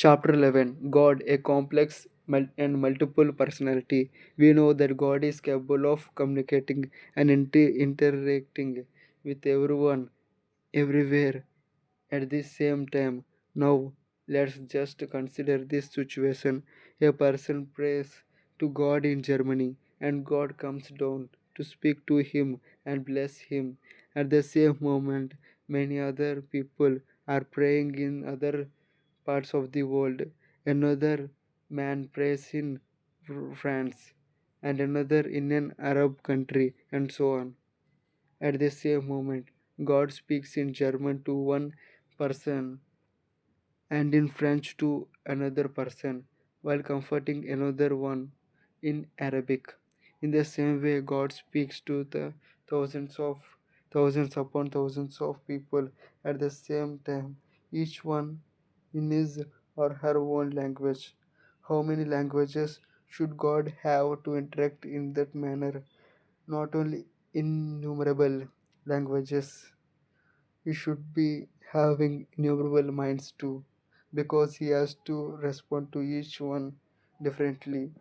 Chapter 11, God, a complex and multiple personality. We know that God is capable of communicating and interacting with everyone, everywhere, at the same time. Now, let's just consider this situation. A person prays to God in Germany, and God comes down to speak to him and bless him. At the same moment, many other people are praying in other parts of the world. Another man prays in France, and another in an Arab country, and so on. At the same moment, God speaks in German to one person and in French to another person, while comforting another one in Arabic. In the same way, God speaks to the thousands of thousands upon thousands of people at the same time, each one in his or her own language. How many languages should God have to interact in that manner? Not only innumerable languages, he should be having innumerable minds too, because he has to respond to each one differently.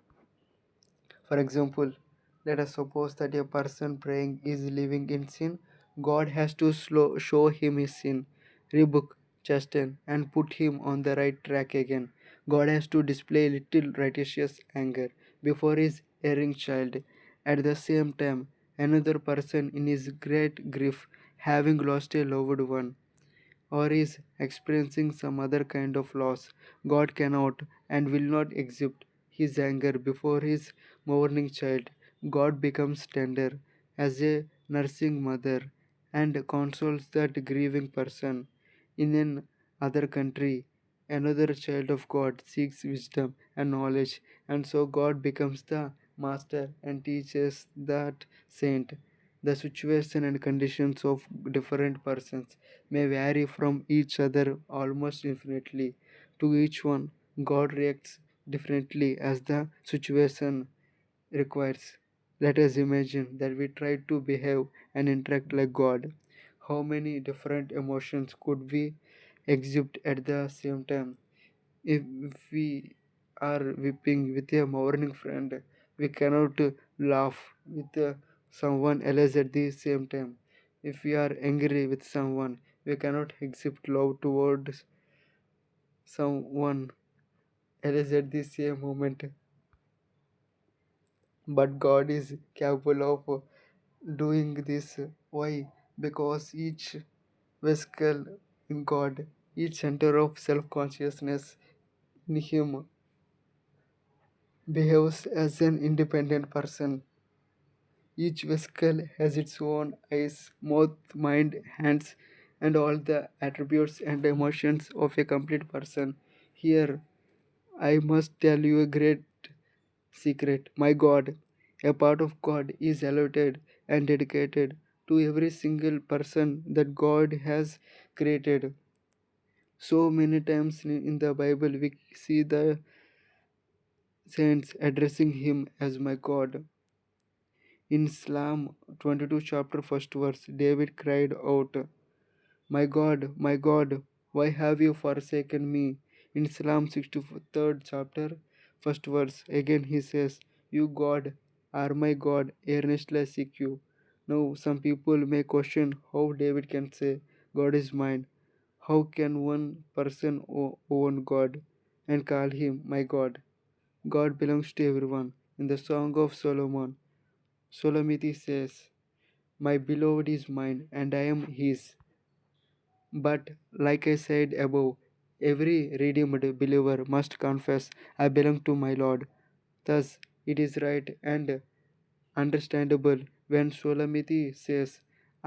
For example, let us suppose that a person praying is living in sin. God has to show him his sin, rebuke, chasten, and put him on the right track again. God has to display little righteous anger before his erring child. At the same time, another person in his great grief, having lost a loved one, or is experiencing some other kind of loss, God cannot and will not exhibit his anger before his mourning child. God becomes tender as a nursing mother and consoles that grieving person. In an other country, another child of God seeks wisdom and knowledge, and so God becomes the master and teaches that saint. The situation and conditions of different persons may vary from each other almost infinitely. To each one, God reacts differently as the situation requires. Let us imagine that we try to behave and interact like God. How many different emotions could we exhibit at the same time? If we are weeping with a mourning friend, we cannot laugh with someone else at the same time. If we are angry with someone, we cannot exhibit love towards someone else at the same moment. But God is capable of doing this. Why? Because each vessel in God, each center of self consciousness in Him, behaves as an independent person. Each vessel has its own eyes, mouth, mind, hands, and all the attributes and emotions of a complete person. Here, I must tell you a great secret. My God, a part of God, is allotted and dedicated to every single person that God has created. So many times in the Bible, we see the saints addressing Him as my God. In Psalm 22, chapter 1st verse, David cried out, my God, why have you forsaken me?" In Psalm 63rd chapter, 1st verse, again he says, "You God are my God, earnestly I seek you." Now, some people may question how David can say, "God is mine." How can one person own God and call him my God? God belongs to everyone. In the Song of Solomon, Solomiti says, "My beloved is mine, and I am his." But, like I said above, every redeemed believer must confess, "I belong to my Lord." Thus, it is right and understandable when Solomiti says,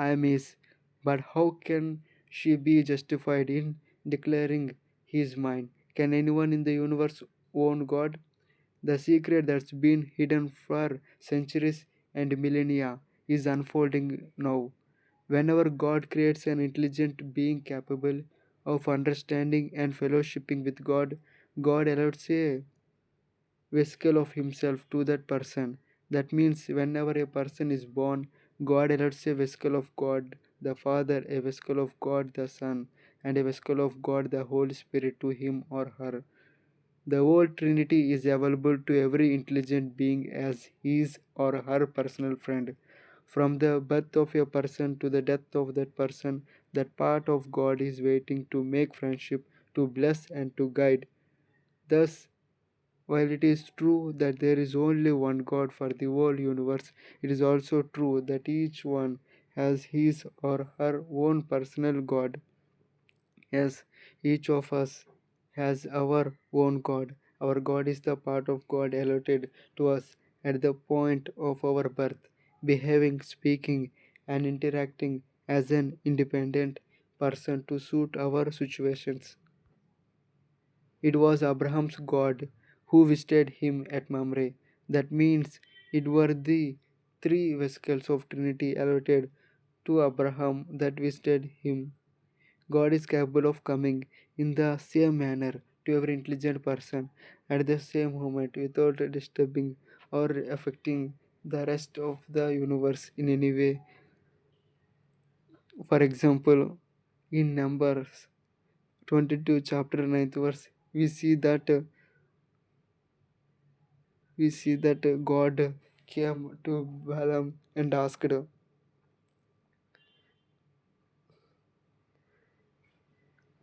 "I am his." But how can she be justified in declaring he is mine? Can anyone in the universe own God? The secret that's been hidden for centuries and millennia is unfolding now. Whenever God creates an intelligent being capable of understanding and fellowshipping with God, God allows a vesicle of Himself to that person. That means whenever a person is born, God allows a vesicle of God the Father, a vesicle of God the Son, and a vesicle of God the Holy Spirit to him or her. The whole Trinity is available to every intelligent being as his or her personal friend. From the birth of a person to the death of that person, that part of God is waiting to make friendship, to bless, and to guide. Thus, while it is true that there is only one God for the whole universe, it is also true that each one has his or her own personal God. Yes, each of us has our own God. Our God is the part of God allotted to us at the point of our birth, behaving, speaking, and interacting as an independent person to suit our situations. It was Abraham's God who visited him at Mamre. That means it were the three vesicles of Trinity allotted to Abraham that visited him. God is capable of coming in the same manner to every intelligent person at the same moment without disturbing or affecting the rest of the universe in any way. For example, in Numbers 22 chapter 9th verse, we see that God came to Balaam and asked,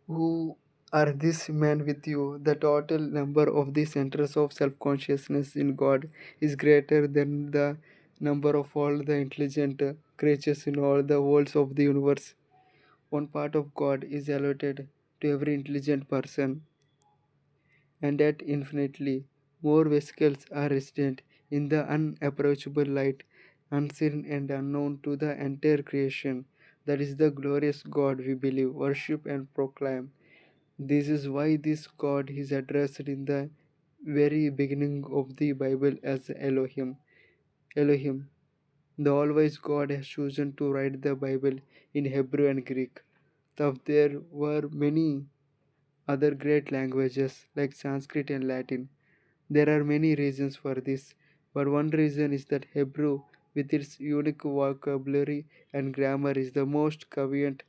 "Who are these men with you?" The total number of the centers of self consciousness in God is greater than the number of all the intelligent creatures in all the worlds of the universe. One part of God is allotted to every intelligent person, and yet infinitely more vesicles are resident in the unapproachable light, unseen and unknown to the entire creation. That is the glorious God we believe, worship, and proclaim. This is why this God is addressed in the very beginning of the Bible as Elohim. Elohim, the all-wise God, has chosen to write the Bible in Hebrew and Greek. Though there were many other great languages like Sanskrit and Latin. There are many reasons for this, but one reason is that Hebrew, with its unique vocabulary and grammar, is the most convenient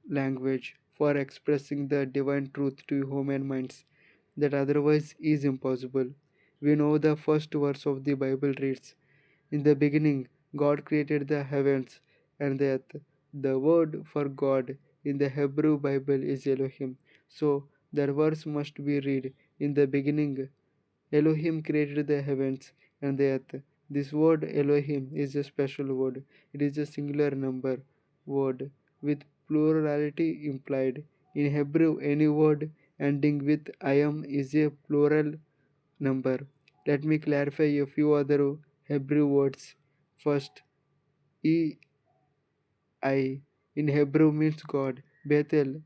language for expressing the divine truth to human minds that otherwise is impossible. We know the first verse of the Bible reads, "In the beginning, God created the heavens and the earth." The word for God in the Hebrew Bible is Elohim. So, that verse must be read, "In the beginning, Elohim created the heavens and the earth." This word Elohim is a special word. It is a singular number word with plurality implied. In Hebrew, any word ending with I am is a plural number. Let me clarify a few other Hebrew words. First, E I in Hebrew means God. Bethel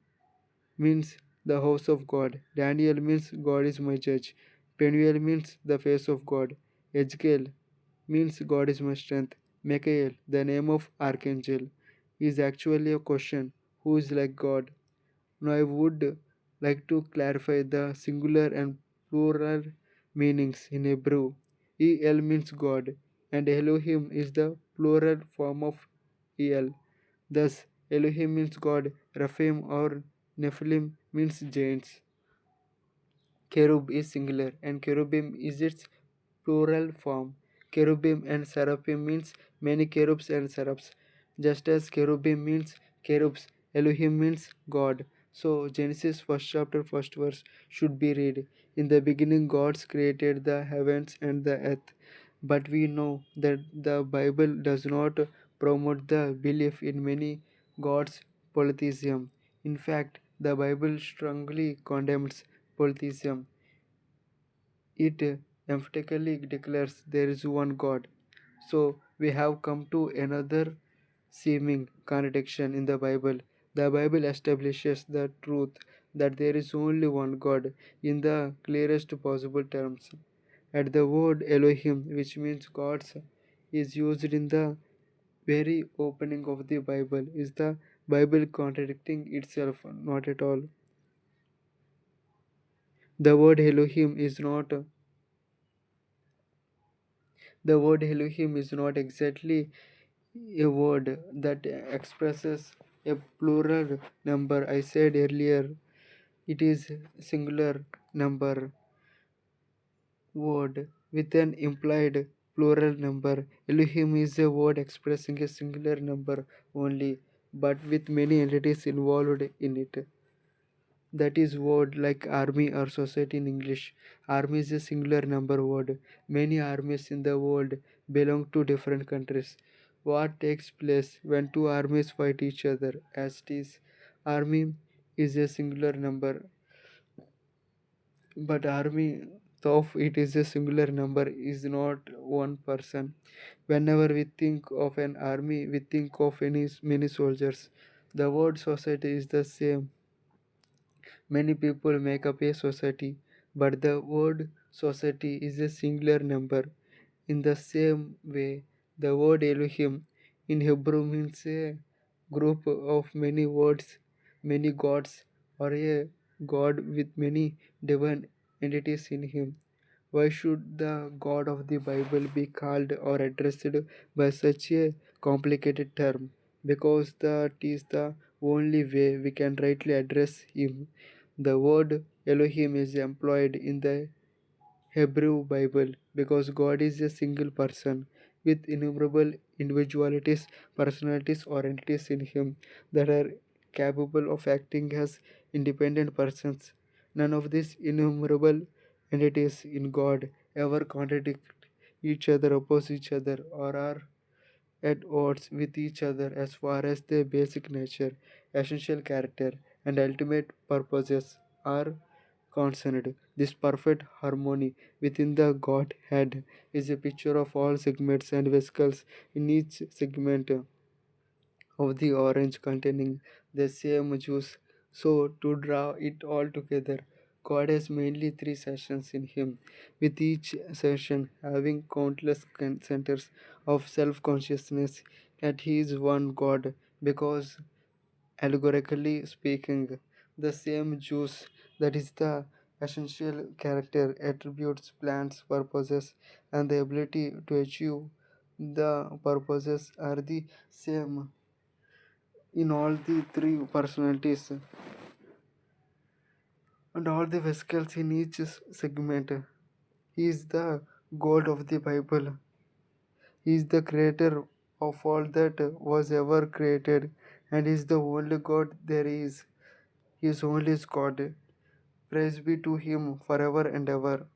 means the house of God. Daniel means God is my judge. Penuel means the face of God. Ezekiel means God is my strength. Michael, the name of archangel, is actually a question: who is like God? Now I would like to clarify the singular and plural meanings in Hebrew. El means God, and Elohim is the plural form of El. Thus, Elohim means God, Raphaim or Nephilim means giants. Cherub is singular and cherubim is its plural form. Cherubim and seraphim means many cherubs and seraphs. Just as cherubim means cherubs, Elohim means God. So Genesis first chapter first verse should be read. In the beginning God created the heavens and the earth. But we know that the Bible does not promote the belief in many gods polytheism. In fact, the Bible strongly condemns polytheism. It emphatically declares there is one God. So we have come to another seeming contradiction in the Bible. The Bible establishes the truth that there is only one God in the clearest possible terms. At the word Elohim, which means gods, is used in the very opening of the Bible. Is the Bible contradicting itself? Not at all. The word Elohim is not The word Elohim is not exactly a word that expresses a plural number. I said earlier it is singular. number word with an implied plural number. Elohim is a word expressing a singular number only, but with many entities involved in it. That is word like army or society in English. Army is a singular number word. Many armies in the world belong to different countries. What takes place when two armies fight each other? As it is, army is a singular number, but army, though it is a singular number, is not one person. Whenever we think of an army, we think of many soldiers. The word society is the same. Many people make up a society, but the word society is a singular number. In the same way, the word Elohim in Hebrew means a group of many words, many gods, or a god with many divine entities in him. Why should the God of the Bible be called or addressed by such a complicated term? Because that is the only way we can rightly address him. The word Elohim is employed in the Hebrew Bible because God is a single person with innumerable individualities, personalities, or entities in Him that are capable of acting as independent persons. None of these innumerable entities in God ever contradict each other, oppose each other, or are at odds with each other as far as their basic nature, essential character, and ultimate purposes are concerned. This perfect harmony within the Godhead is a picture of all segments and vesicles in each segment of the orange containing the same juice. So, to draw it all together, God has mainly three sessions in Him, with each session having countless centers of self consciousness that He is one God, because allegorically speaking, the same juice that is the essential character, attributes, plans, purposes, and the ability to achieve the purposes are the same in all the three personalities and all the vesicles in each segment. He is the God of the Bible. He is the creator of all that was ever created, and is the only God there is. He is only God. Praise be to him forever and ever.